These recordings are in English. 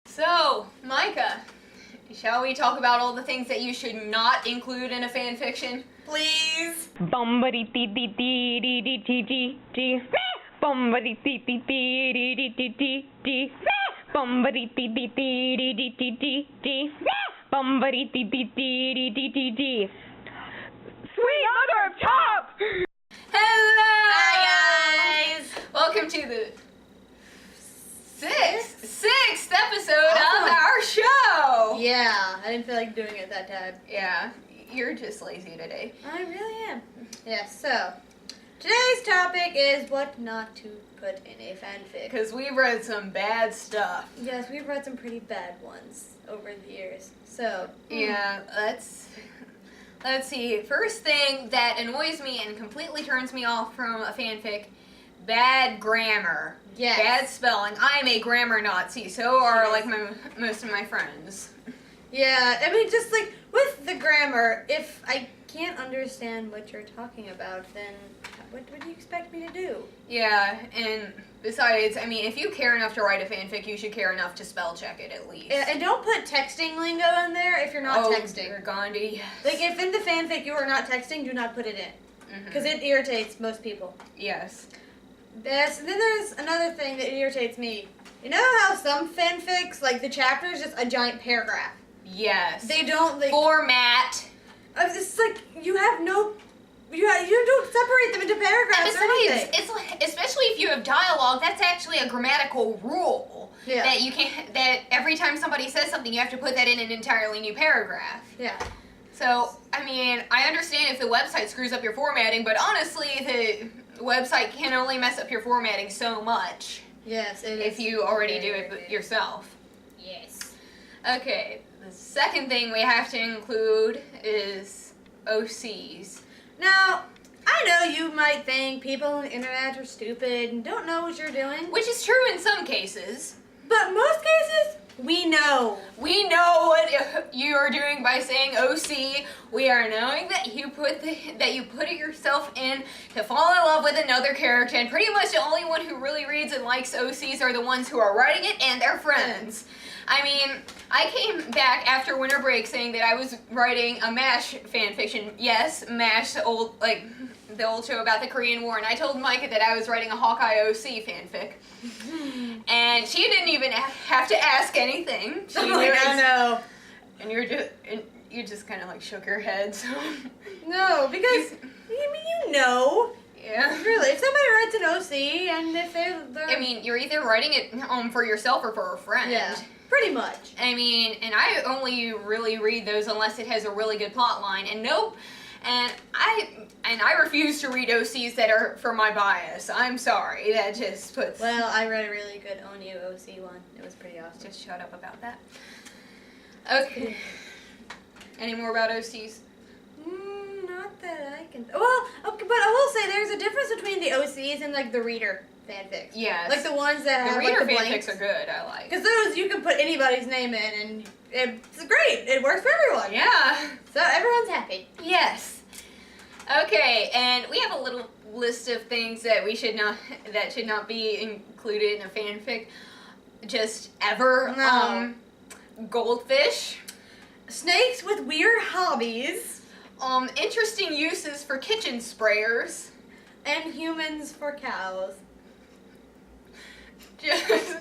So, Micah, shall we talk about all the things that you should not include in a fan fiction? Please. Bumbity dee dee dee dee dee dee dee dee. Bumbity dee dee dee dee dee dee dee dee. Bumbity dee dee dee dee dee dee dee dee. Bumbity dee dee dee dee dee dee dee. Sweet mother of top! Hello! Hi guys. Welcome to the sixth episode of our show! Yeah, I didn't feel like doing it that time. Yeah, you're just lazy today. I really am. Yes, so today's topic is what not to put in a fanfic. Because we've read some bad stuff. Yes, we've read some pretty bad ones over the years. So Yeah, let's see. First thing that annoys me and completely turns me off from a fanfic, bad grammar. Yes. Bad spelling. I am a grammar Nazi. So are like most of my friends. Yeah, I mean, just like with the grammar, if I can't understand what you're talking about, then what do you expect me to do? Yeah, and besides, I mean, if you care enough to write a fanfic, you should care enough to spell check it at least. And don't put texting lingo in there if you're not texting. Dear Gandhi. Like, if in the fanfic you are not texting, do not put it in. Because it irritates most people. Yes. Yes, and then there's another thing that irritates me. You know how some fanfics, like, the chapter is just a giant paragraph? Yes. They don't, like... Format. It's like, you have no... You don't separate them into paragraphs or anything. It's like, especially if you have dialogue, that's actually a grammatical rule. Yeah. That you can't, that every time somebody says something, you have to put that in an entirely new paragraph. Yeah. So, I mean, I understand if the website screws up your formatting, but honestly, the website can only mess up your formatting so much. Yes, it is. If you already do it yourself. Yes. Okay, the second thing we have to include is OCs. Now, I know you might think people on the internet are stupid and don't know what you're doing. Which is true in some cases. But most cases, we know. We know what you are doing by saying OC. We are knowing that you put it yourself in to fall in love with another character, and pretty much the only one who really reads and likes OCs are the ones who are writing it and their friends. I mean, I came back after winter break saying that I was writing a MASH fanfiction. Yes, MASH, the old show about the Korean War, and I told Micah that I was writing a Hawkeye OC fanfic. And she didn't even have to ask anything. She knew I know. And you just kind of like shook your head. So. No, because you know. Yeah. Really, if somebody writes an OC and if they're I mean, you're either writing it for yourself or for a friend. Yeah, pretty much. I mean, and I only really read those unless it has a really good plot line. And nope. And I refuse to read OCs that are for my bias. I'm sorry. That just puts... Well, I read a really good Onyu OC one. It was pretty awesome. Just shut up about that. Okay. Any more about OCs? Not that I can... Well, okay, but I will say there's a difference between the OCs and, like, the reader fanfics. Yes. Like the ones that have, the reader like, the fanfics blanks. are good, I like. Because those, you can put anybody's name in, and it's great. It works for everyone. Yeah. So everyone's happy. Yes. Okay, and we have a little list of things that should not be included in a fanfic just ever. No. Goldfish. Snakes with weird hobbies. Interesting uses for kitchen sprayers. And humans for cows. Just,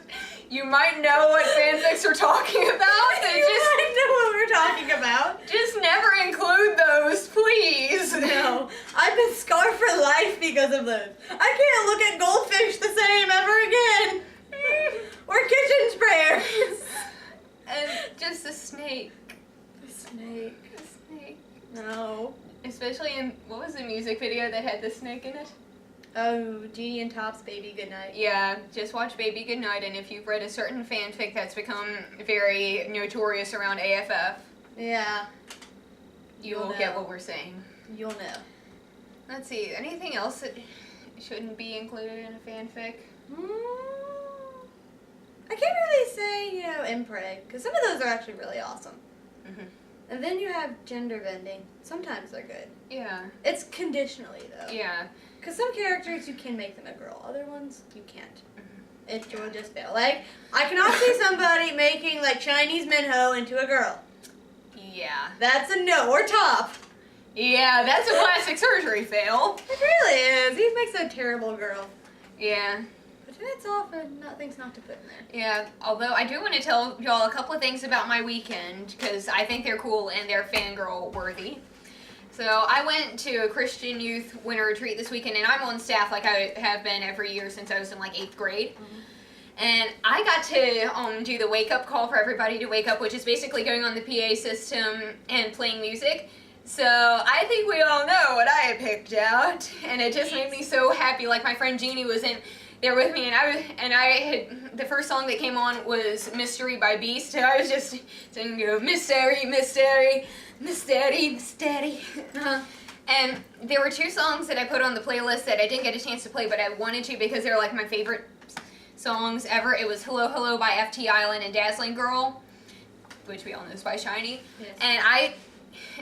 you might know what fanfics are talking about. I know what we're talking about. Just never include those, please. No, I've been scarred for life because of those. I can't look at goldfish the same ever again. Or kitchen sprayers. And just a snake. The snake. A snake. No. Especially in, what was the music video that had the snake in it? Oh, Genie and Top's Baby Goodnight. Yeah, just watch Baby Goodnight, and if you've read a certain fanfic that's become very notorious around AFF, Yeah. you will get what we're saying. You'll know. Let's see, anything else that shouldn't be included in a fanfic? I can't really say, impreg, because some of those are actually really awesome. Mm-hmm. And then you have gender bending. Sometimes they're good. Yeah. It's conditionally, though. Yeah. Because some characters, you can make them a girl. Other ones, you can't. Mm-hmm. It will just fail. Like, I cannot see somebody making, like Chinese minho into a girl. Yeah. That's a no, or top. Yeah, that's a plastic surgery fail. It really is. He makes a terrible girl. Yeah. But that's all for things not to put in there. Yeah, although I do want to tell y'all a couple of things about my weekend, because I think they're cool and they're fangirl worthy. So I went to a Christian youth winter retreat this weekend, and I'm on staff like I have been every year since I was in like 8th grade. And I got to do the wake up call for everybody to wake up, which is basically going on the PA system and playing music. So I think we all know what I picked out, and it just made me so happy. Like my friend Jeannie was in there with me, and I had the first song that came on was "Mystery" by Beast, and I was just singing "Mystery, Mystery, Mystery, Mystery." And there were 2 songs that I put on the playlist that I didn't get a chance to play, but I wanted to because they're like my favorite songs ever. It was "Hello Hello" by FT Island and "Dazzling Girl," which we all know is by Shiny. Yes.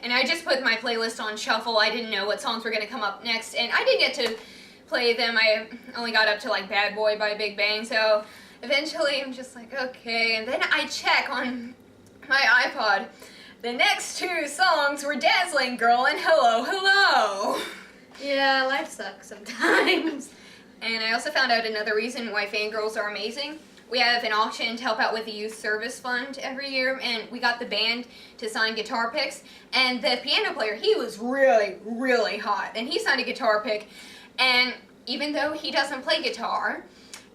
And I just put my playlist on shuffle. I didn't know what songs were going to come up next, and I did get to play them. I only got up to like "Bad Boy" by Big Bang, so eventually I'm just like, okay. And then I check on my iPod. The next 2 songs were "Dazzling Girl" and "Hello Hello." Yeah, life sucks sometimes. And I also found out another reason why fangirls are amazing. We have an auction to help out with the Youth Service Fund every year, and we got the band to sign guitar picks. And the piano player, he was really, really hot, and he signed a guitar pick. And even though he doesn't play guitar,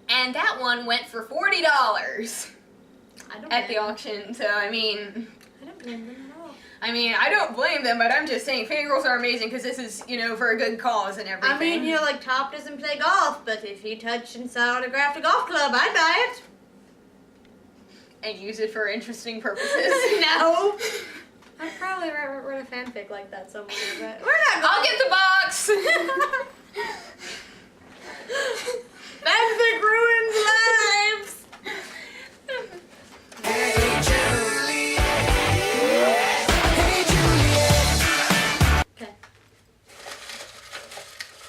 and that one went for $40 at the auction. So I mean, I don't blame them at all. I don't blame them, but I'm just saying fangirls are amazing because this is, for a good cause and everything. I mean, like Top doesn't play golf, but if he touched and autographed a golf club, I'd buy it. And use it for interesting purposes. No. I'd probably write a fanfic like that somewhere, but we're not I'll get the box. Fanfic ruins lives. Okay.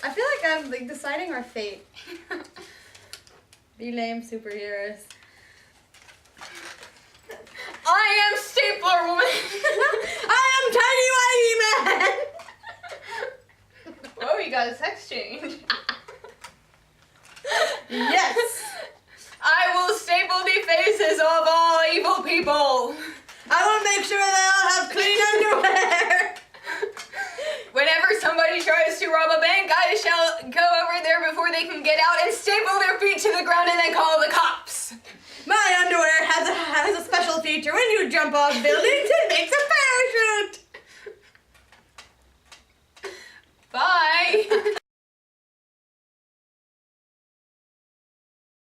I feel like I'm like deciding our fate. Be lame superheroes. I am Stapler Woman. I am Tiny Whitey Man. Whoa, you got a sex change. Yes. I will staple the faces of all evil people. I will make sure they all have clean underwear. Whenever somebody tries to rob a bank, I shall go over there before they can get out and staple their feet to the ground and then call the cops. My underwear has a special feature. When you jump off buildings, it